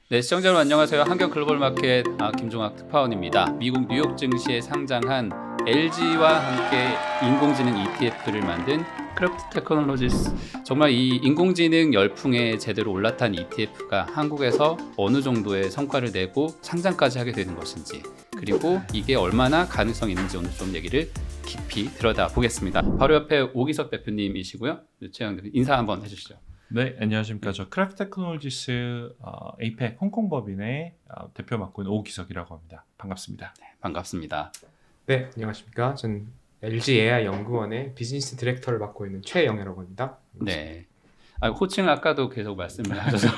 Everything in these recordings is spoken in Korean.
네, 시청자 여러분 안녕하세요. 한경 글로벌 마켓 김종학 특파원입니다. 미국 뉴욕 증시에 상장한 LG와 함께 인공지능 ETF를 만든 크래프트 테크놀로지스. 정말 이 인공지능 열풍에 제대로 올라탄 ETF가 한국에서 어느 정도의 성과를 내고 상장까지 하게 되는 것인지, 그리고 이게 얼마나 가능성이 있는지 오늘 좀 얘기를 깊이 들여다 보겠습니다. 바로 옆에 오기석 대표님이시고요. 최영 대표 인사 한번 해주시죠. 네, 안녕하십니까. 저 크래프트 테크놀로지스 APEC 홍콩법인의 대표 맡고 있는 오기석이라고 합니다. 반갑습니다. 네, 반갑습니다. 네, 안녕하십니까. 전 LG AI 연구원의 비즈니스 디렉터를 맡고 있는 최영애라고 합니다. 네. 호칭 아까도 계속 말씀을 하셔서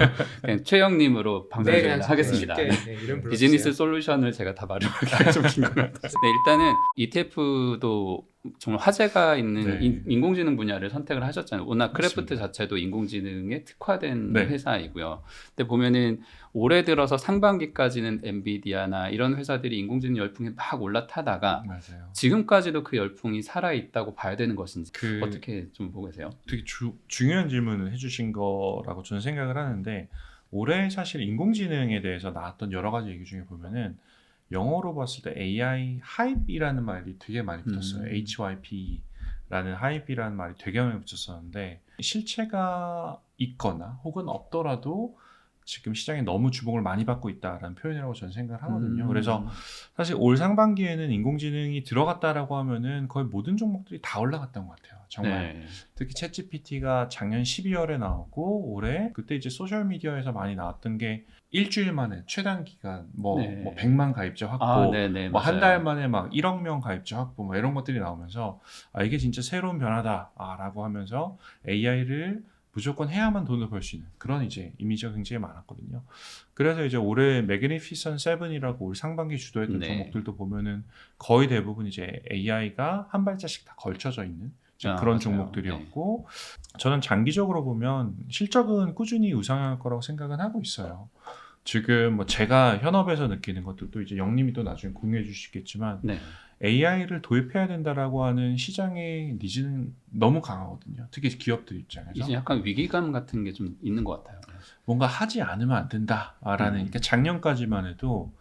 그냥 최영님으로 방송을 그냥 하겠습니다. 쉽게, 이름 불러주세요. 비즈니스 솔루션을 제가 다 발음하기가 좀 긴 것 같아요. 네, 일단은 ETF도 정말 화제가 있는 네. 인공지능 분야를 선택을 하셨잖아요. 워낙 크래프트 맞습니다. 자체도 인공지능에 특화된 네. 회사이고요. 근데 보면은 올해 들어서 상반기까지는 엔비디아나 이런 회사들이 인공지능 열풍에 막 올라타다가 맞아요. 지금까지도 그 열풍이 살아있다고 봐야 되는 것인지 그 어떻게 좀 보고 계세요? 되게 중요한 질문을 해주신 거라고 저는 생각을 하는데, 올해 사실 인공지능에 대해서 나왔던 여러 가지 얘기 중에 보면은 영어로 봤을 때 AI 하이프이라는 말이 되게 많이 붙었어요. HYP라는 하이프이라는 말이 되게 많이 붙었었는데, 실체가 있거나 혹은 없더라도 지금 시장에 너무 주목을 많이 받고 있다라는 표현이라고 저는 생각을 하거든요. 그래서 사실 올 상반기에는 인공지능이 들어갔다라고 하면은 거의 모든 종목들이 다 올라갔던 것 같아요. 정말. 네. 특히 챗GPT가 작년 12월에 나오고 올해 그때 이제 소셜 미디어에서 많이 나왔던 게 일주일 만에 최단 기간 뭐 100만 가입자 확보, 네네, 뭐 한 맞아요. 달 만에 막 1억 명 가입자 확보, 뭐 이런 것들이 나오면서 이게 진짜 새로운 변화다라고 하면서 AI를 무조건 해야만 돈을 벌 수 있는 그런 이제 이미지가 굉장히 많았거든요. 그래서 이제 올해 매그니피선 7이라고 올 상반기 주도했던 네. 종목들도 보면은 거의 대부분 이제 AI가 한 발자씩 다 걸쳐져 있는 그런 맞아요. 종목들이었고, 저는 장기적으로 보면 실적은 꾸준히 우상향할 거라고 생각은 하고 있어요. 지금 뭐 제가 현업에서 느끼는 것들도 이제 영님이 또 나중에 공유해 주시겠지만, 네. AI를 도입해야 된다라고 하는 시장의 니즈는 너무 강하거든요. 특히 기업들 입장에서. 이제 약간 위기감 같은 게 좀 있는 것 같아요. 뭔가 하지 않으면 안 된다라는, 그러니까 작년까지만 해도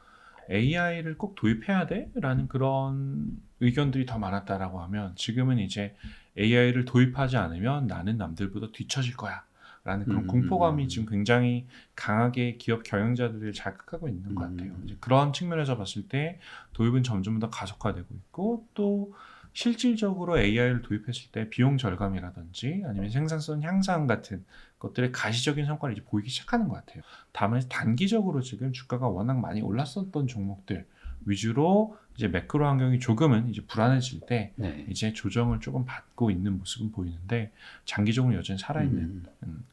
AI를 꼭 도입해야 돼라는 그런 의견들이 더 많았다라고 하면, 지금은 이제 AI를 도입하지 않으면 나는 남들보다 뒤처질 거야 라는 그런 공포감이 지금 굉장히 강하게 기업 경영자들을 자극하고 있는 것 같아요. 이제 그런 측면에서 봤을 때 도입은 점점 더 가속화되고 있고, 또 실질적으로 AI를 도입했을 때 비용 절감이라든지 아니면 생산성 향상 같은 것들의 가시적인 성과를 이제 보이기 시작하는 것 같아요. 다만 단기적으로 지금 주가가 워낙 많이 올랐었던 종목들 위주로 이제 매크로 환경이 조금은 이제 불안해질 때 이제 조정을 조금 받고 있는 모습은 보이는데, 장기적으로 여전히 살아있는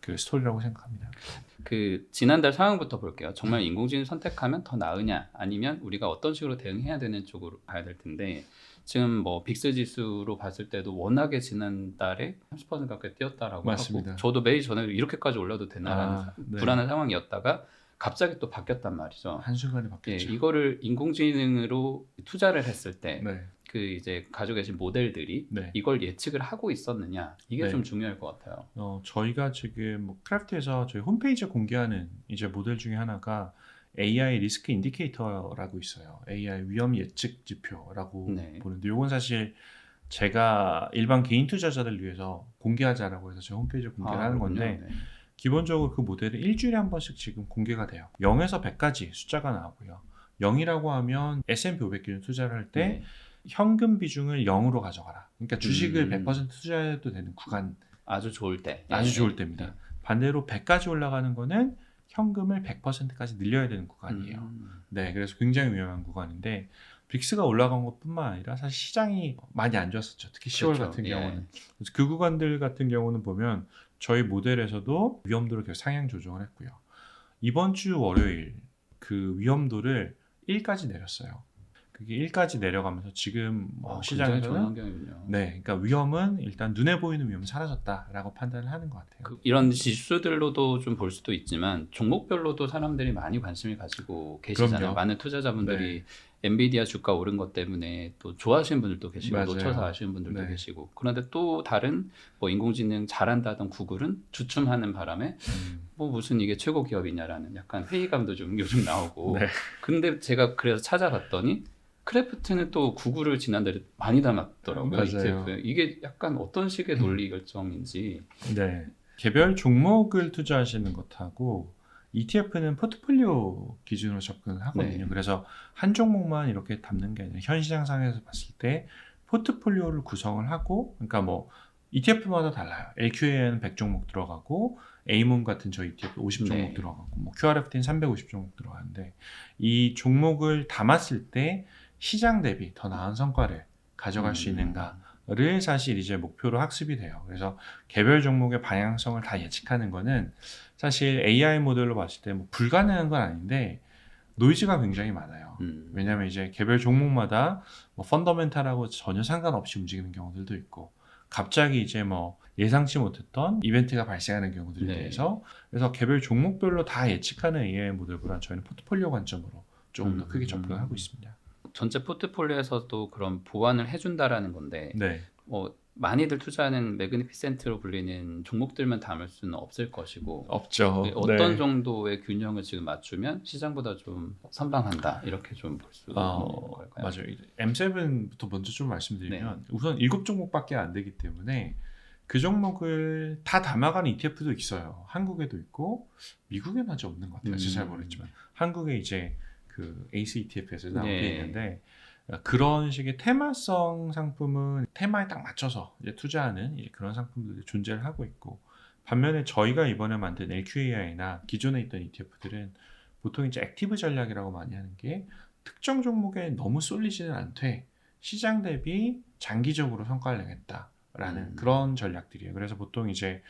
그 스토리라고 생각합니다. 그 지난달 상황부터 볼게요. 정말 인공지능 선택하면 더 나으냐, 아니면 우리가 어떤 식으로 대응해야 되는 쪽으로 가야 될 텐데, 지금 뭐 빅스 지수로 봤을 때도 워낙에 지난달에 30% 가까이 뛰었다라고 맞습니다. 하고, 저도 매일 전에 이렇게까지 올려도 되나라는 네. 불안한 상황이었다가 갑자기 또 바뀌었단 말이죠. 한순간에 예, 바뀌었죠. 이거를 인공지능으로 투자를 했을 때 네. 그 이제 가지고 계신 모델들이 네. 이걸 예측을 하고 있었느냐, 이게 네. 좀 중요할 것 같아요. 저희가 지금 뭐 크래프트에서 저희 홈페이지에 공개하는 이제 모델 중에 하나가 AI 리스크 인디케이터라고 있어요. AI 위험 예측 지표라고 보는데, 이건 사실 제가 일반 개인 투자자들 위해서 공개하자라고 해서 제 홈페이지에 공개를 하는 건데, 기본적으로 그 모델은 일주일에 한 번씩 지금 공개가 돼요. 0에서 100까지 숫자가 나오고요. 0이라고 하면 S&P 500 기준 투자를 할 때 현금 비중을 0으로 가져가라. 그러니까 주식을 100% 투자해도 되는 구간, 아주 좋을 때, 아주 좋을 때입니다. 반대로 100까지 올라가는 거는 현금을 100%까지 늘려야 되는 구간이에요. 네, 그래서 굉장히 위험한 구간인데, 빅스가 올라간 것뿐만 아니라 사실 시장이 많이 안 좋았었죠. 특히 10월 같은 경우는. 그래서 그 구간들 같은 경우는 보면 저희 모델에서도 위험도를 계속 상향 조정을 했고요. 이번 주 월요일 그 위험도를 1까지 내렸어요. 그게 1까지 내려가면서 지금 시장에서는 네, 그러니까 위험은 일단 눈에 보이는 위험은 사라졌다라고 판단을 하는 것 같아요. 이런 지수들로도 좀 볼 수도 있지만 종목별로도 사람들이 많이 관심을 가지고 계시잖아요. 그럼요. 많은 투자자분들이 엔비디아 주가 오른 것 때문에 또 좋아하시는 분들도 계시고 맞아요. 놓쳐서 아시는 분들도 네. 계시고 그런데 또 다른 뭐 인공지능 잘한다던 구글은 주춤하는 바람에 뭐 무슨 이게 최고 기업이냐라는 약간 회의감도 좀 요즘 나오고 네. 근데 제가 그래서 찾아봤더니 크래프트는 또 구글을 지난달에 많이 닮았더라고요. 맞아요. ETF에. 이게 약간 어떤 식의 논리 결정인지 네. 개별 종목을 투자하시는 것하고 ETF는 포트폴리오 기준으로 접근을 하거든요. 네. 그래서 한 종목만 이렇게 담는 게 아니라 현 시장 상에서 봤을 때 포트폴리오를 구성을 하고, 그러니까 뭐 ETF마다 달라요. LQA에는 100종목 들어가고 A문 같은 저희 ETF 50종목 네. 들어가고 뭐 QRFT는 350종목 들어가는데 이 종목을 담았을 때 시장 대비 더 나은 성과를 가져갈 수 있는가를 사실 이제 목표로 학습이 돼요. 그래서 개별 종목의 방향성을 다 예측하는 거는 사실 AI 모델로 봤을 때 뭐 불가능한 건 아닌데 노이즈가 굉장히 많아요. 왜냐하면 이제 개별 종목마다 뭐 펀더멘탈하고 전혀 상관없이 움직이는 경우들도 있고 갑자기 이제 뭐 예상치 못했던 이벤트가 발생하는 경우들에 네. 대해서 그래서 개별 종목별로 다 예측하는 AI 모델보다 저희는 포트폴리오 관점으로 조금 더 크게 접근을 하고 있습니다. 전체 포트폴리오에서도 그런 보완을 해준다라는 건데 네. 뭐 많이들 투자하는 매그니피센트로 불리는 종목들만 담을 수는 없을 것이고 없죠. 어떤 네. 정도의 균형을 지금 맞추면 시장보다 좀 선방한다 이렇게 좀 볼 수 있는 걸까요? 맞아요. M7부터 먼저 좀 말씀드리면 우선 7종목밖에 안 되기 때문에 그 종목을 다 담아가는 ETF도 있어요. 한국에도 있고 미국에는 아직 없는 것 같아요. 제가 잘 모르겠지만 한국에 이제 그 에이스 ETF에서 나오게 네. 있는데 그런 식의 테마성 상품은 테마에 딱 맞춰서 이제 투자하는 이제 그런 상품들이 존재를 하고 있고 반면에 저희가 이번에 만든 LQAI나 기존에 있던 ETF들은 보통 이제 액티브 전략이라고 많이 하는 게 특정 종목에 너무 쏠리지는 않되 시장 대비 장기적으로 성과를 내겠다라는 그런 전략들이에요. 그래서 보통 이제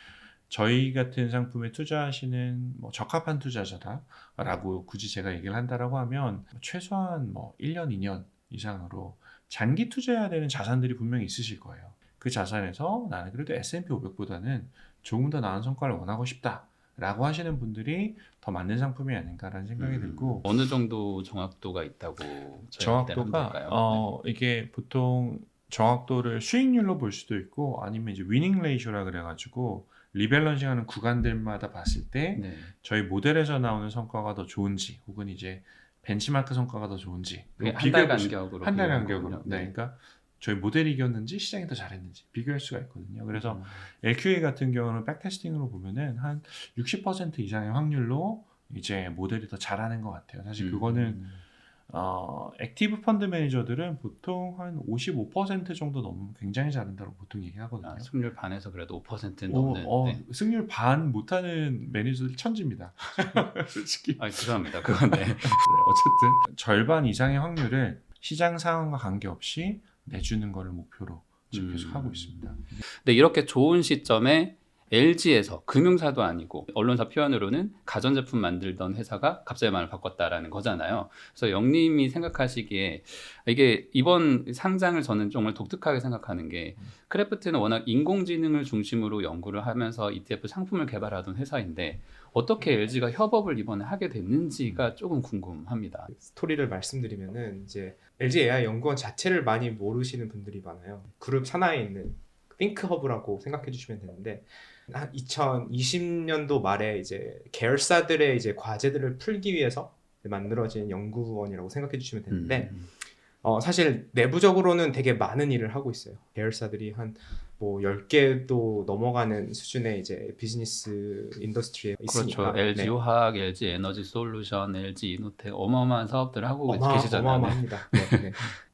저희 같은 상품에 투자하시는 뭐 적합한 투자자다라고 굳이 제가 얘기를 한다라고 하면 최소한 뭐 1년, 2년 이상으로 장기 투자해야 되는 자산들이 분명히 있으실 거예요. 그 자산에서 나는 그래도 S&P 500보다는 조금 더 나은 성과를 원하고 싶다라고 하시는 분들이 더 맞는 상품이 아닌가라는 생각이 들고 어느 정도 정확도가 있다고 정확도가 이게 보통 정확도를 수익률로 볼 수도 있고 아니면 이제 위닝 레이쇼라 그래가지고 리밸런싱하는 구간들마다 봤을 때 네. 저희 모델에서 나오는 성과가 더 좋은지 혹은 이제 벤치마크 성과가 더 좋은지 한 달 간격으로 한 달 비교하는 간격으로 거군요. 네. 그러니까 저희 모델이 이겼는지 시장이 더 잘했는지 비교할 수가 있거든요. 그래서 LQA 같은 경우는 백테스팅으로 보면은 한 60% 이상의 확률로 이제 모델이 더 잘하는 것 같아요. 사실 그거는 액티브 펀드 매니저들은 보통 한 55% 정도 넘으면 굉장히 잘한다고 보통 얘기하거든요. 승률 반에서 그래도 5% 넘는. 네. 승률 반 못하는 매니저들 천지입니다. 솔직히. 죄송합니다. 그건 네. 네, 어쨌든 절반 이상의 확률을 시장 상황과 관계없이 내주는 거를 목표로 지금 계속 하고 있습니다. 근데 이렇게 좋은 시점에 LG에서 금융사도 아니고 언론사 표현으로는 가전제품 만들던 회사가 갑자기 마음을 바꿨다라는 거잖아요. 그래서 영님이 생각하시기에 이게 이번 상장을 저는 정말 독특하게 생각하는 게 크래프트는 워낙 인공지능을 중심으로 연구를 하면서 ETF 상품을 개발하던 회사인데 어떻게 LG가 협업을 이번에 하게 됐는지가 조금 궁금합니다. 스토리를 말씀드리면은 이제 LG AI 연구원 자체를 많이 모르시는 분들이 많아요. 그룹 산하에 있는 띵크허브라고 생각해 주시면 되는데 한 2020년도 말에 이제 계열사들의 이제 과제들을 풀기 위해서 만들어진 연구원이라고 생각해 주시면 되는데 사실 내부적으로는 되게 많은 일을 하고 있어요. 계열사들이 한 뭐 10개도 넘어가는 수준의 이제 비즈니스 인더스트리에 있으니까. 그렇죠. LG 네. 화학, LG 에너지 솔루션, LG 이노텍 어마어마한 사업들을 하고 계시잖아요. 어마어마합니다. 네, 네.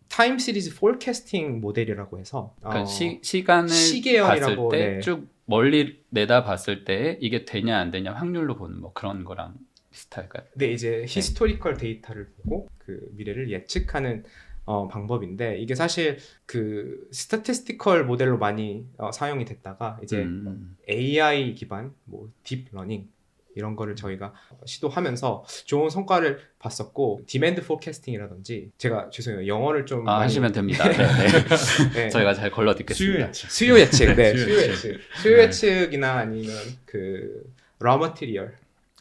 타임 시리즈 포캐스팅 모델이라고 해서 그러니까 시간을 시계열이라고, 봤을 때 네. 쭉 멀리 내다 봤을 때 이게 되냐 안 되냐 확률로 보는 뭐 그런 거랑 비슷할까요? 네, 이제 히스토리컬 데이터를 보고 그 미래를 예측하는 방법인데 이게 사실 그 스태티스티컬 모델로 많이 사용이 됐다가 이제 AI 기반 뭐 딥러닝 이런 거를 저희가 시도하면서 좋은 성과를 봤었고 디맨드 포캐스팅이라든지 제가 죄송해요 영어를 좀 많이 하시면 됩니다. 네, 네. 네. 저희가 잘 걸러 듣겠습니다. 수요 예측, 네, 수요 수요 예측. 예측, 수요 예측이나 아니면 그 raw material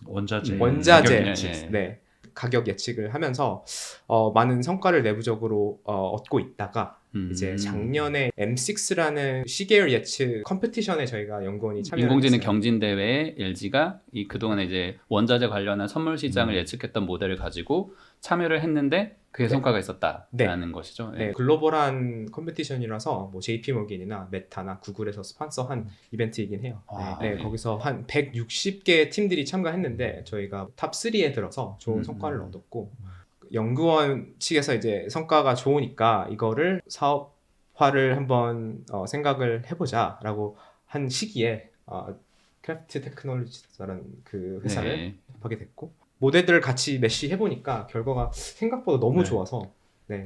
원자재, 원자재, 가격 예측. 네, 가격 예측을 하면서 많은 성과를 내부적으로 얻고 있다가 이제 작년에 M6라는 시계열 예측 컴피티션에 저희가 연구원이 참여를 인공지능 했어요. 경진 대회에 LG가 이 그동안에 이제 원자재 관련한 선물 시장을 예측했던 모델을 가지고 참여를 했는데 그게 네. 성과가 있었다라는 것이죠. 네, 글로벌한 컴피티션이라서 뭐 JP 모건이나 메타나 구글에서 스폰서한 이벤트이긴 해요. 네, 거기서 한 160개 팀들이 참가했는데 저희가 탑 3에 들어서 좋은 성과를 얻었고 연구원 측에서 이제 성과가 좋으니까 이거를 사업화를 한번 생각을 해보자라고 한 시기에 크래프트 테크놀로지라는 그 회사를 접하게 됐고 모델들을 같이 메쉬 해보니까 결과가 생각보다 너무 좋아서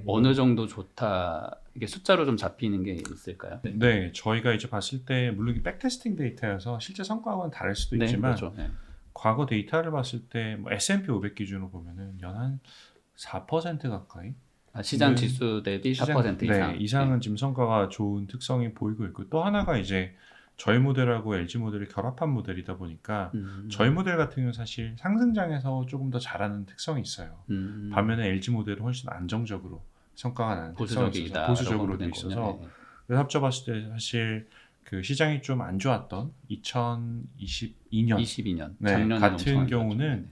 어느 정도 좋다 이게 숫자로 좀 잡히는 게 있을까요? 네, 저희가 이제 봤을 때 물론 이게 백테스팅 데이터여서 실제 성과와는 다를 수도 있지만 그렇죠. 과거 데이터를 봤을 때 뭐 S&P 500 기준으로 보면은 연 한 4% 가까이 시장 지수 대비 4% 이상. 네, 이상은 지금 성과가 좋은 특성이 보이고 있고 또 하나가 이제 저희 모델하고 LG 모델이 결합한 모델이다 보니까 저희 모델 같은 경우는 사실 상승장에서 조금 더 잘하는 특성이 있어요. 반면에 LG 모델은 훨씬 안정적으로 성과가 나는 특성이 있어서 보수적으로 돼 있어서 그래서 합쳐봤을 때 사실 그 시장이 좀 안 좋았던 2022년 네, 작년에 같은 경우는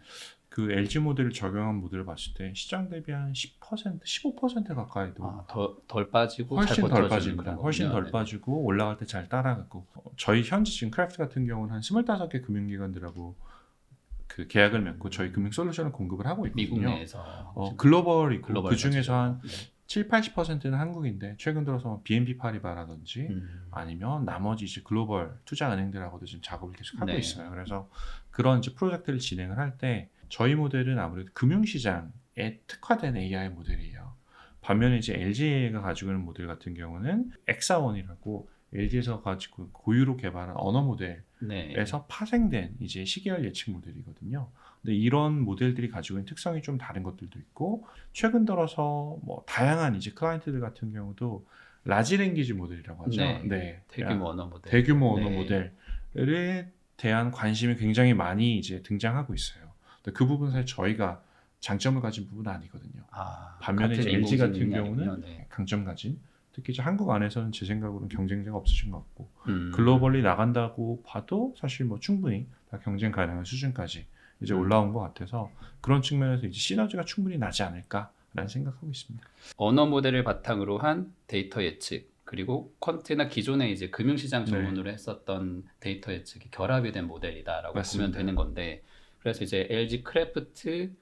그 LG 모델을 적용한 모델을 봤을 때 시장 대비 한 10%, 15% 가까이도 덜 빠지고 훨씬 덜 빠지는 빠집니다. 훨씬 덜 빠지고 올라갈 때 잘 따라가고 저희 현재 지금 크래프트 같은 경우는 한 25개 금융기관들하고 그 계약을 맺고 저희 금융 솔루션을 공급을 하고 있거든요. 미국 내에서 글로벌이고 그 중에서 한 7, 80%는 한국인데 최근 들어서 BNP 파리바라든지 아니면 나머지 이제 글로벌 투자 은행들하고도 지금 작업을 계속 하고 있어요. 그래서 그런 이제 프로젝트를 진행을 할 때 저희 모델은 아무래도 금융시장에 특화된 AI 모델이에요. 반면에 이제 LG가 가지고 있는 모델 같은 경우는 엑사원이라고 LG에서 가지고 고유로 개발한 언어 모델에서 파생된 이제 시계열 예측 모델이거든요. 근데 이런 모델들이 가지고 있는 특성이 좀 다른 것들도 있고 최근 들어서 뭐 다양한 이제 클라이언트들 같은 경우도 라지 랭귀지 모델이라고 하죠. 대규모 언어 모델. 대규모 언어 모델에 대한 관심이 굉장히 많이 이제 등장하고 있어요. 근데 그 부분 사실 저희가 장점을 가진 부분은 아니거든요. 반면에 이제 LG 같은 경우는 강점 가진 특히 이제 한국 안에서는 제 생각으로는 경쟁자가 없으신 것 같고 글로벌리 나간다고 봐도 사실 뭐 충분히 다 경쟁 가능한 수준까지 이제 올라온 것 같아서 그런 측면에서 이제 시너지가 충분히 나지 않을까라는 생각하고 있습니다. 언어 모델을 바탕으로 한 데이터 예측 그리고 퀀트나 기존에 이제 금융시장 전문으로 했었던 데이터 예측이 결합이 된 모델이다라고 보면 되는 건데 그래서 이제 LG 크래프트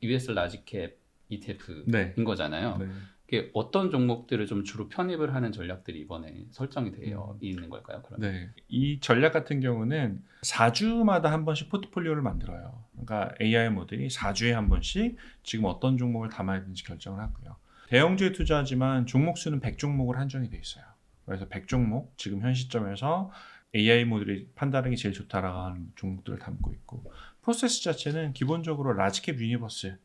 US 라지캡 ETF인 거잖아요. 이게 어떤 종목들을 좀 주로 편입을 하는 전략들이 이번에 설정이 되어 있는 걸까요? 그러면? 이 전략 같은 경우는 4주마다 한 번씩 포트폴리오를 만들어요. 그러니까 AI 모델이 4주에 한 번씩 지금 어떤 종목을 담아야 되는지 결정을 하고요. 대형주에 투자하지만 종목 수는 100종목을 한정이 돼 있어요. 그래서 100종목 지금 현 시점에서 AI 모델이 판단하기 제일 좋다라고 하는 종목들을 담고 있고 프로세스 자체는 기본적으로 라지캡 유니버스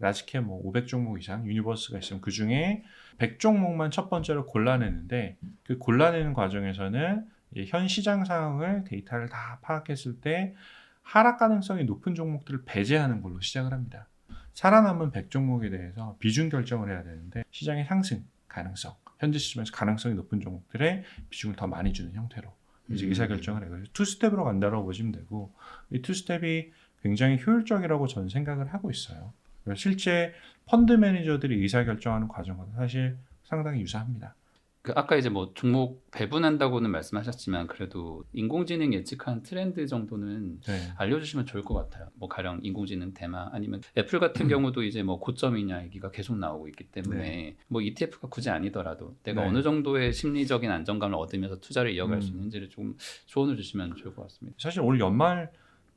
라지캡 뭐 500종목 이상 유니버스가 있으면 그 중에 100종목만 첫 번째로 골라내는데 그 골라내는 과정에서는 현 시장 상황을 데이터를 다 파악했을 때 하락 가능성이 높은 종목들을 배제하는 걸로 시작을 합니다. 살아남은 100종목에 대해서 비중 결정을 해야 되는데 시장의 상승 가능성 현재 시점에서 가능성이 높은 종목들에 비중을 더 많이 주는 형태로 이제 의사결정을 해요. 그래서 투스텝으로 간다고 보시면 되고 이 투스텝이 굉장히 효율적이라고 저는 생각을 하고 있어요. 실제 펀드 매니저들이 의사결정하는 과정과 사실 상당히 유사합니다. 아까 이제 뭐 종목 배분한다고는 말씀하셨지만 그래도 인공지능 예측한 트렌드 정도는 알려주시면 좋을 것 같아요. 뭐 가령 인공지능 테마 아니면 애플 같은 경우도 이제 뭐 고점이냐 얘기가 계속 나오고 있기 때문에 뭐 ETF가 굳이 아니더라도 내가 어느 정도의 심리적인 안정감을 얻으면서 투자를 이어갈 수 있는지를 좀 조언을 주시면 좋을 것 같습니다. 사실 올 연말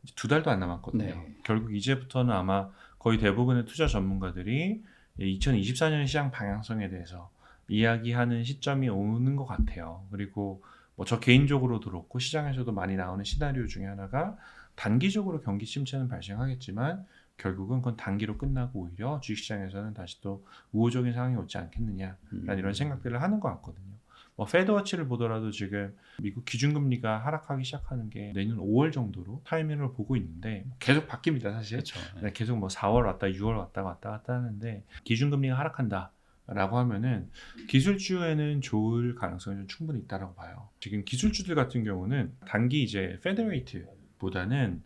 2달도 안 남았거든요. 결국 이제부터는 아마 거의 대부분의 투자 전문가들이 2024년 시장 방향성에 대해서 이야기하는 시점이 오는 것 같아요. 그리고 뭐 저 개인적으로도 그렇고 시장에서도 많이 나오는 시나리오 중에 하나가 단기적으로 경기 침체는 발생하겠지만 결국은 그건 단기로 끝나고 오히려 주식시장에서는 다시 또 우호적인 상황이 오지 않겠느냐라는 이런 생각들을 하는 것 같거든요. 뭐 페드워치를 보더라도 지금 미국 기준금리가 하락하기 시작하는 게 내년 5월 정도로 타이밍을 보고 있는데 계속 바뀝니다 사실. 그렇죠. 네, 계속 뭐 4월 왔다 6월 왔다 갔다 하는데 기준금리가 하락한다. 라고 하면은 기술주에는 좋을 가능성이 좀 충분히 있다라고 봐요. 지금 기술주들 같은 경우는 단기 이제 페드레이트보다는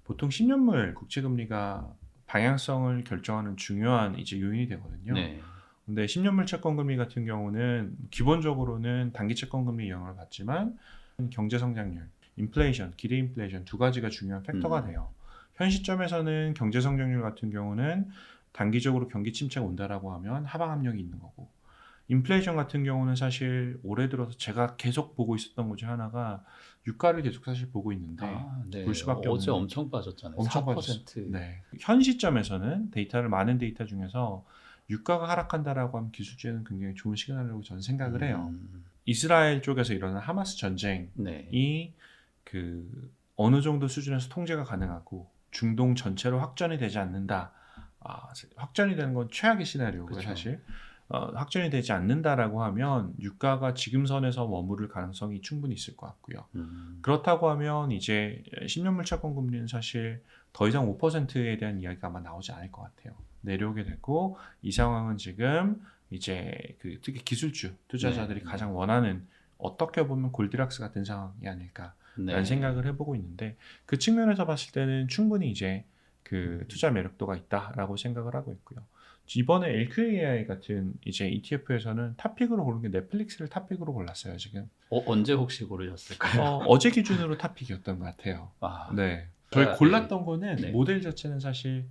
보통 10년물 국채금리가 방향성을 결정하는 중요한 이제 요인이 되거든요. 네. 근데 10년물 채권금리 같은 경우는 기본적으로는 단기 채권금리 영향을 받지만 경제 성장률, 인플레이션, 기대 인플레이션 두 가지가 중요한 팩터가 돼요. 현 시점에서는 경제 성장률 같은 경우는 단기적으로 경기 침체가 온다라고 하면 하방 압력이 있는 거고, 인플레이션 같은 경우는 사실 올해 들어서 제가 계속 보고 있었던 것 중 하나가 유가를 계속 사실 보고 있는데 네. 볼 수밖에 어제 없는. 엄청 빠졌잖아요. 엄청 4%. 네. 현 시점에서는 많은 데이터 중에서 유가가 하락한다라고 하면 기술주에는 굉장히 좋은 시그널이라고 저는 생각을 해요. 이스라엘 쪽에서 일어난 하마스 전쟁이 네. 그 어느 정도 수준에서 통제가 가능하고 중동 전체로 확전이 되지 않는다. 확전이 되는 건 최악의 시나리오고요. 그렇죠. 사실 확전이 되지 않는다라고 하면 유가가 지금 선에서 머무를 가능성이 충분히 있을 것 같고요. 그렇다고 하면 이제 10년물 채권 금리는 사실 더 이상 5%에 대한 이야기가 아마 나오지 않을 것 같아요. 내려오게 됐고, 이 상황은 지금 이제 그 특히 기술주 투자자들이 네. 가장 원하는, 어떻게 보면 골디락스 같은 상황이 아닐까라는 생각을 해보고 있는데, 그 측면에서 봤을 때는 충분히 이제 그 투자 매력도가 있다라고 생각을 하고 있고요. 이번에 LQAI 같은 이제 ETF에서는 탑픽으로 고른 게 넷플릭스를 탑픽으로 골랐어요 지금. 언제 혹시 고르셨을까요? 어제 기준으로 탑픽이었던 것 같아요. 네. 저희 골랐던 거는 네. 모델 자체는 사실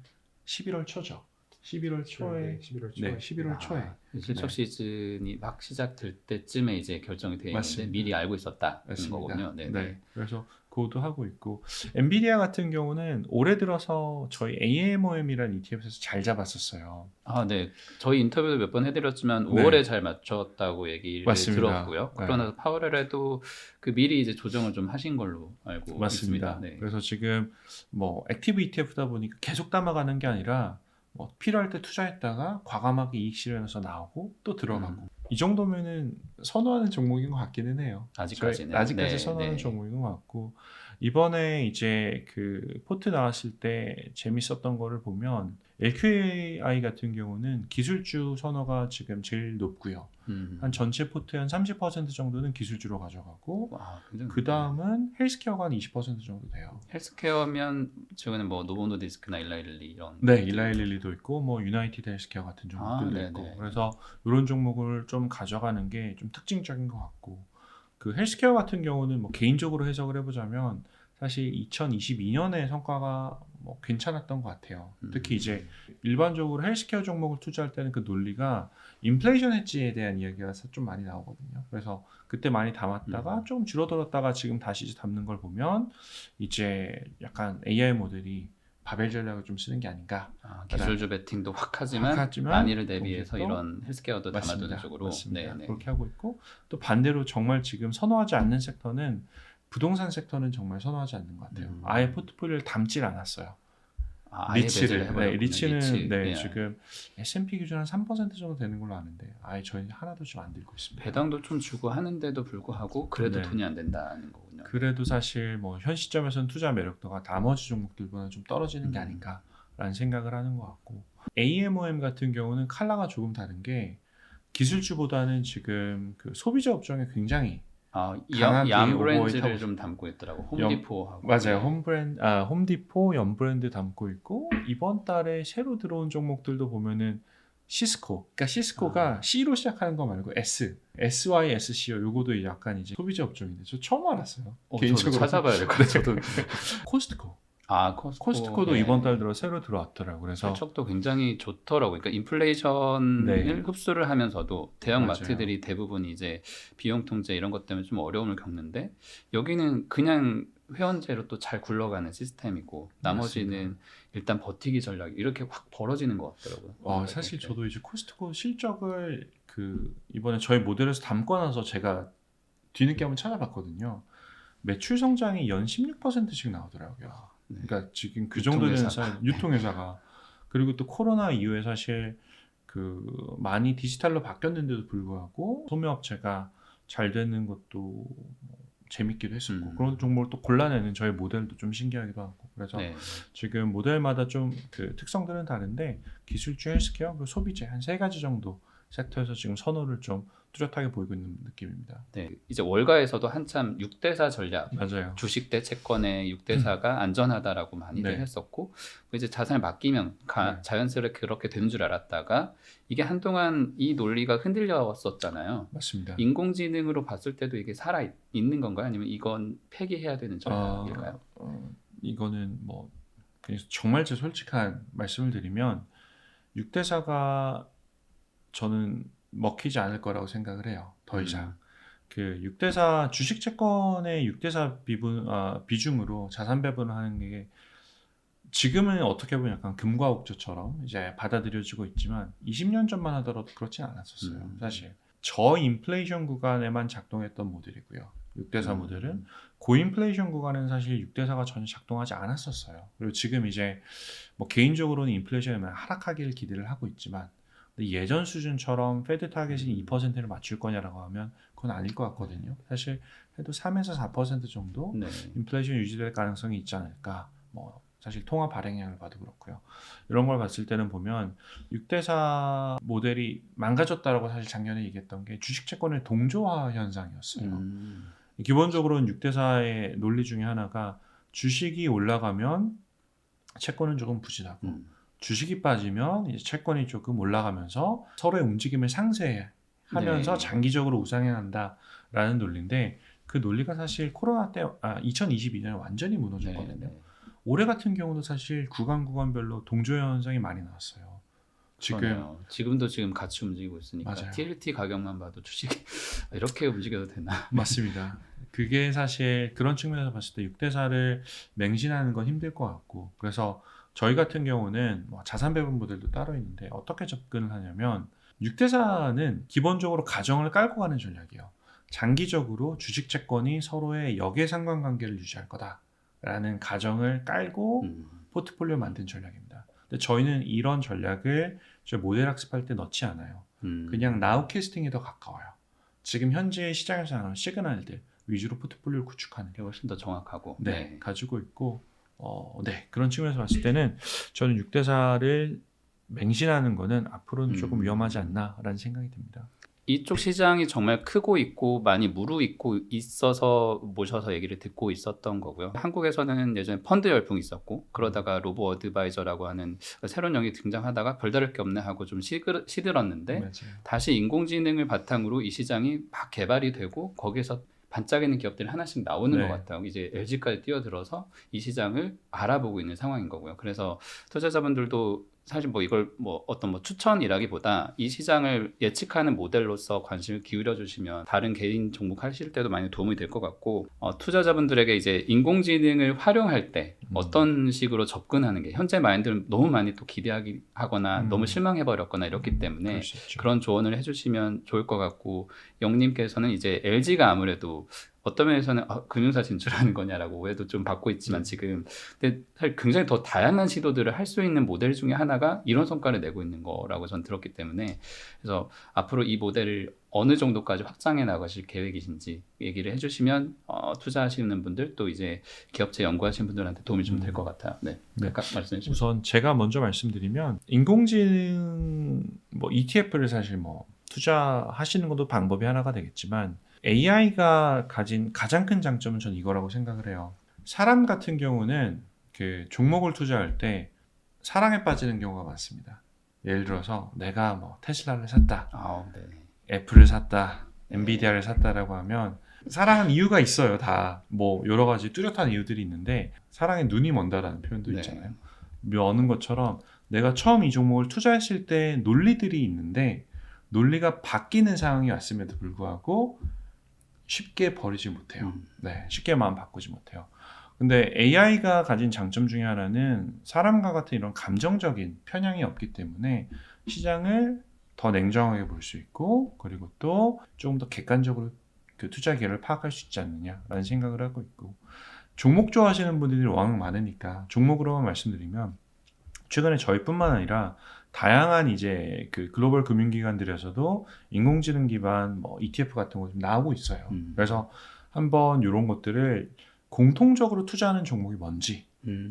11월 초죠. 11월 초에. 11월 초에. 네, 11월 초에. 실적 시즌이 막 시작될 때쯤에 이제 결정이 되어 있는데 맞습니다. 미리 알고 있었다는 맞습니다. 거군요. 네. 그래서 그것도 하고 있고, 엔비디아 같은 경우는 올해 들어서 저희 AMOM이라는 ETF에서 잘 잡았었어요. 네. 저희 인터뷰도 몇 번 해드렸지만 네. 5월에 잘 맞췄다고 얘기를 맞습니다. 들었고요. 네. 그러나 파월에도 그 미리 이제 조정을 좀 하신 걸로 알고 맞습니다. 있습니다. 네. 그래서 지금 뭐 액티브 ETF다 보니까 계속 담아가는 게 아니라 뭐 필요할 때 투자했다가 과감하게 이익 실현해서 나오고 또 들어가고, 이 정도면은 선호하는 종목인 것 같기는 해요. 아직까지는. 아직까지 네, 선호하는 네. 종목인 것 같고, 이번에 이제 그 포트 나왔을 때 재밌었던 거를 보면 LQAI 같은 경우는 기술주 선호가 지금 제일 높고요. 한 전체 포트의 한 30% 정도는 기술주로 가져가고, 굉장히 그 다음은 헬스케어가 한 20% 정도 돼요. 헬스케어면 최근에 뭐 노보노디스크나 일라일리 이런. 네, 일라일릴리도 있고 뭐 유나이티드 헬스케어 같은 종목들도 네네. 있고, 그래서 이런 종목을 좀 가져가는 게 좀 특징적인 것 같고, 그 헬스케어 같은 경우는 뭐 개인적으로 해석을 해보자면 사실 2022년의 성과가 뭐 괜찮았던 것 같아요. 특히 이제 일반적으로 헬스케어 종목을 투자할 때는 그 논리가 인플레이션 헤지에 대한 이야기가 좀 많이 나오거든요. 그래서 그때 많이 담았다가 좀 줄어들었다가 지금 다시 이제 담는 걸 보면 이제 약간 AI 모델이 바벨 전략을 좀 쓰는 게 아닌가. 기술주 베팅도 확 하지만 안위를 대비해서 이런 헬스케어도 담아두는 쪽으로. 맞습니다. 네. 그렇게 하고 있고, 또 반대로 정말 지금 선호하지 않는 섹터는 부동산 섹터는 정말 선호하지 않는 것 같아요. 아예 포트폴리오를 담질 않았어요. 리츠를. 네, 리츠는 네, 지금 S&P 기준 한 3% 정도 되는 걸로 아는데 아예 저희 하나도 좀 안 들고 있습니다. 배당도 좀 주고 하는데도 불구하고 그래도 네. 돈이 안 된다는 거군요. 그래도 사실 뭐 현 시점에서는 투자 매력도가 나머지 종목들보다 좀 떨어지는 게 아닌가라는 생각을 하는 것 같고, AMOM 같은 경우는 칼라가 조금 다른 게 기술주보다는 지금 그 소비자 업종에 굉장히 강하게 양 브랜드를 오버웨이트하고 좀 담고 있더라고. 홈디포하고. 맞아요. 홈디포, 연브랜드 담고 있고, 이번 달에 새로 들어온 종목들도 보면은 시스코. 그러니까 시스코가 C로 시작하는 거 말고 SYSC요. 요거도 약간 이제 소비자 업종인데 저 처음 알았어요. 개인적으로 저도 찾아봐야 될 것 같아요. 저도. 코스트코. 코스트코도 네. 이번 달 들어 새로 들어왔더라고요. 그래서 실적도 굉장히 좋더라고요. 그러니까 인플레이션을 네. 흡수를 하면서도 대형 맞아요. 마트들이 대부분 이제 비용 통제 이런 것 때문에 좀 어려움을 겪는데, 여기는 그냥 회원제로 또 잘 굴러가는 시스템이고, 나머지는 맞습니다. 일단 버티기 전략 이렇게 확 벌어지는 것 같더라고요. 사실 저도 이제 코스트코 실적을 그 이번에 저희 모델에서 담고 나서 제가 뒤늦게 한번 찾아봤거든요. 매출 성장이 연 16%씩 나오더라고요. 네. 그러니까 지금 그 정도 되는 유통회사가. 유통회사가. 그리고 또 코로나 이후에 사실 그 많이 디지털로 바뀌었는데도 불구하고 소매업체가 잘 되는 것도 재밌기도 했었고 그런 음. 종목을 또 골라내는 저희 모델도 좀 신기하기도 하고 그래서 네. 지금 모델마다 좀 그 특성들은 다른데 기술주, 헬스케어, 그리고 소비재 한 세 가지 정도 섹터에서 지금 선호를 좀 뚜렷하게 보이고 있는 느낌입니다. 네. 이제 월가에서도 한참 6대4 전략, 맞아요. 주식 대 채권의 6대4가 안전하다라고 많이들 네. 했었고 이제 자산을 맡기면 네. 자연스럽게 그렇게 되는 줄 알았다가 이게 한동안 이 논리가 흔들렸었잖아요. 맞습니다. 인공지능으로 봤을 때도 이게 살아 있는 건가요? 아니면 이건 폐기해야 되는 전략일까요? 이거는 뭐 그냥 정말 제 솔직한 말씀을 드리면 6대4가 저는 먹히지 않을 거라고 생각을 해요. 더 이상. 그 6대4 주식 채권의 6대4 비중으로 자산 배분을 하는 게 지금은 어떻게 보면 약간 금과 옥조처럼 이제 받아들여지고 있지만 20년 전만 하더라도 그렇진 않았었어요. 사실 저인플레이션 구간에만 작동했던 모델이고요. 6대4 모델은 고인플레이션 구간은 사실 6대4가 전혀 작동하지 않았었어요. 그리고 지금 이제 뭐 개인적으로는 인플레이션이 하락하기를 기대를 하고 있지만 근데 예전 수준처럼 페드 타겟이 2%를 맞출 거냐라고 하면 그건 아닐 것 같거든요. 사실 해도 3에서 4% 정도 네. 인플레이션 유지될 가능성이 있지 않을까. 뭐 사실 통화 발행량을 봐도 그렇고요. 이런 걸 봤을 때는 보면 6대4 모델이 망가졌다라고 사실 작년에 얘기했던 게 주식 채권의 동조화 현상이었어요. 기본적으로는 6대4의 논리 중에 하나가 주식이 올라가면 채권은 조금 부진하고 주식이 빠지면 이제 채권이 조금 올라가면서 서로의 움직임을 상쇄하면서 네. 장기적으로 우상향 한다라는 논리인데 그 논리가 사실 코로나 때 2022년에 완전히 무너졌거든요. 네. 올해 같은 경우도 사실 구간별로 동조 현상이 많이 나왔어요. 그러네요. 지금도 지금 같이 움직이고 있으니까 맞아요. TLT 가격만 봐도 주식이 이렇게 움직여도 되나? 맞습니다. 그게 사실 그런 측면에서 봤을 때 6대4를 맹신하는 건 힘들 것 같고 그래서 저희 같은 경우는 뭐 자산 배분 모델도 따로 있는데 어떻게 접근을 하냐면 6대4는 기본적으로 가정을 깔고 가는 전략이에요. 장기적으로 주식 채권이 서로의 역의 상관관계를 유지할 거다라는 가정을 깔고 포트폴리오 만든 전략입니다. 근데 저희는 이런 전략을 저희 모델 학습할 때 넣지 않아요. 그냥 나우캐스팅에 더 가까워요. 지금 현재 시장에서 나오는 시그널들 위주로 포트폴리오를 구축하는 게 훨씬 더 정확하고. 네, 가지고 있고 그런 측면에서 봤을 때는 저는 6대4를 맹신하는 거는 앞으로는 조금 위험하지 않나라는 생각이 듭니다. 이쪽 시장이 정말 크고 있고 많이 무르익고 있어서 모셔서 얘기를 듣고 있었던 거고요. 한국에서는 예전에 펀드 열풍이 있었고 그러다가 로보 어드바이저라고 하는 새로운 영역이 등장하다가 별다를 게 없네 하고 좀 시들었는데 맞아요. 다시 인공지능을 바탕으로 이 시장이 막 개발이 되고 거기에서 반짝이는 기업들이 하나씩 나오는 네. 것 같아요. 이제 LG까지 뛰어들어서 이 시장을 알아보고 있는 상황인 거고요. 그래서 투자자분들도 사실 뭐 이걸 뭐 어떤 뭐 추천이라기보다 이 시장을 예측하는 모델로서 관심을 기울여 주시면 다른 개인 종목 하실 때도 많이 도움이 될 것 같고 투자자분들에게 이제 인공지능을 활용할 때 어떤 식으로 접근하는 게 현재 마인드는 너무 많이 또 기대하거나 너무 실망해 버렸거나 이렇기 때문에 그럴 수 있죠. 그런 조언을 해주시면 좋을 것 같고 영님께서는 이제 LG가 아무래도 어떤 면에서는 금융사 진출하는 거냐라고 오해도 좀 받고 있지만 지금 근데 사실 굉장히 더 다양한 시도들을 할 수 있는 모델 중에 하나가 이런 성과를 내고 있는 거라고 전 들었기 때문에 그래서 앞으로 이 모델을 어느 정도까지 확장해 나가실 계획이신지 얘기를 해주시면 투자하시는 분들 또 이제 기업체 연구하시는 분들한테 도움이 좀 될 것 같아요. 네, 각각 말씀해 주시죠. 우선 제가 먼저 말씀드리면 인공지능 뭐 ETF를 사실 뭐 투자하시는 것도 방법이 하나가 되겠지만 AI가 가진 가장 큰 장점은 전 이거라고 생각을 해요. 사람 같은 경우는 그 종목을 투자할 때 사랑에 빠지는 경우가 많습니다. 예를 들어서 내가 뭐 테슬라를 샀다, 네. 애플을 샀다, 엔비디아를 샀다라고 하면 사랑은 이유가 있어요. 다 뭐 여러 가지 뚜렷한 이유들이 있는데 사랑에 눈이 먼다라는 표현도 네. 있잖아요. 묘하는 것처럼 내가 처음 이 종목을 투자했을 때 논리들이 있는데 논리가 바뀌는 상황이 왔음에도 불구하고 쉽게 버리지 못해요. 네, 쉽게 마음 바꾸지 못해요. 근데 AI가 가진 장점 중에 하나는 사람과 같은 이런 감정적인 편향이 없기 때문에 시장을 더 냉정하게 볼 수 있고 그리고 또 조금 더 객관적으로 그 투자 기회를 파악할 수 있지 않느냐라는 생각을 하고 있고 종목 좋아하시는 분들이 워낙 많으니까 종목으로만 말씀드리면 최근에 저희뿐만 아니라 다양한 이제 그 글로벌 금융기관들에서도 인공지능 기반 뭐 ETF 같은 거 좀 나오고 있어요. 그래서 한번 이런 것들을 공통적으로 투자하는 종목이 뭔지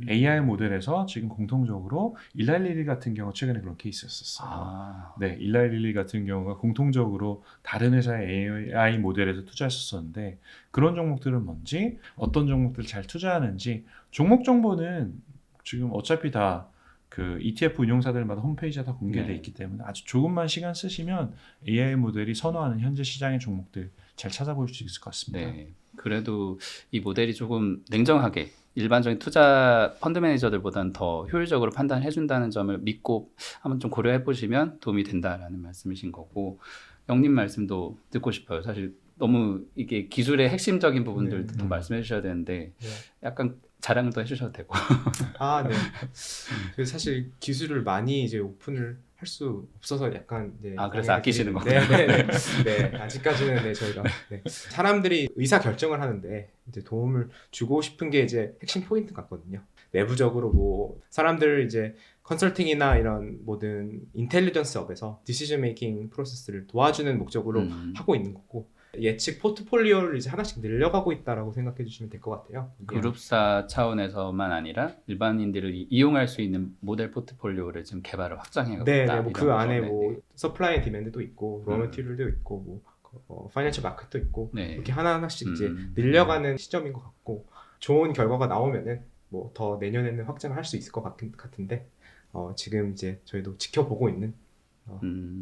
AI 모델에서 지금 공통적으로 일라일릴리 같은 경우 최근에 그런 케이스였었어요. 아, 네, 일라일릴리 같은 경우가 공통적으로 다른 회사의 AI 모델에서 투자했었었는데 그런 종목들은 뭔지 어떤 종목들 잘 투자하는지 종목 정보는 지금 어차피 다 그 ETF 운용사들마다 홈페이지에 다 공개되어 네. 있기 때문에 아주 조금만 시간 쓰시면 AI 모델이 선호하는 현재 시장의 종목들 잘 찾아볼 수 있을 것 같습니다. 네. 그래도 이 모델이 조금 냉정하게 일반적인 투자 펀드 매니저들보다는 더 효율적으로 판단해 준다는 점을 믿고 한번 좀 고려해 보시면 도움이 된다라는 말씀이신 거고, 영님 말씀도 듣고 싶어요. 사실 너무 이게 기술의 핵심적인 부분들 더 말씀해 주셔야 되는데 네. 약간 자랑을 더 해주셔도 되고. 아, 네. 그래서 사실 기술을 많이 이제 오픈을 할 수 없어서 약간 네, 아, 그래서 아끼시는 네, 네, 네, 네. 아직까지는 네, 저희가 네. 사람들이 의사 결정을 하는데 이제 도움을 주고 싶은 게 이제 핵심 포인트 같거든요. 내부적으로 뭐 사람들 이제 컨설팅이나 이런 모든 인텔리전스 업에서 디시전 메이킹 프로세스를 도와주는 목적으로 하고 있는 거고, 예측 포트폴리오를 이제 하나씩 늘려가고 있다라고 생각해 주시면 될 것 같아요. 그룹사 차원에서만 아니라 일반인들이 이용할 수 있는 모델 포트폴리오를 지금 개발을 확장해 가고 네, 있다. 네, 뭐 그 이런 안에 거죠. 뭐 서플라이 앤 디맨드도 있고, 로 머티리얼도 있고, 뭐 파이낸셜 마켓도 있고, 네. 이렇게 하나하나씩 이제 늘려가는 시점인 것 같고, 좋은 결과가 나오면은 뭐 더 내년에는 확장을 할 수 있을 것 같은데, 지금 이제 저희도 지켜보고 있는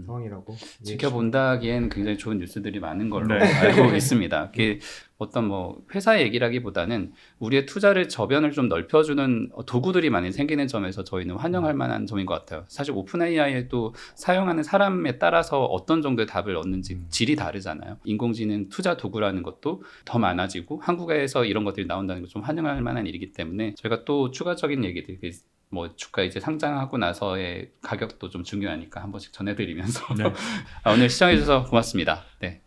상황이라고. 지켜본다기엔 굉장히 좋은 뉴스들이 많은 걸로 네. 알고 있습니다. 그게 어떤 뭐 회사의 얘기라기보다는 우리의 투자를 저변을 좀 넓혀주는 도구들이 많이 생기는 점에서 저희는 환영할 만한 점인 것 같아요. 사실 오픈 AI에도 사용하는 사람에 따라서 어떤 정도의 답을 얻는지 질이 다르잖아요. 인공지능 투자 도구라는 것도 더 많아지고 한국에서 이런 것들이 나온다는 거 좀 환영할 만한 일이기 때문에 저희가 또 추가적인 얘기들, 뭐 주가 이제 상장하고 나서의 가격도 좀 중요하니까 한 번씩 전해드리면서 네. 오늘 시청해주셔서 고맙습니다. 네.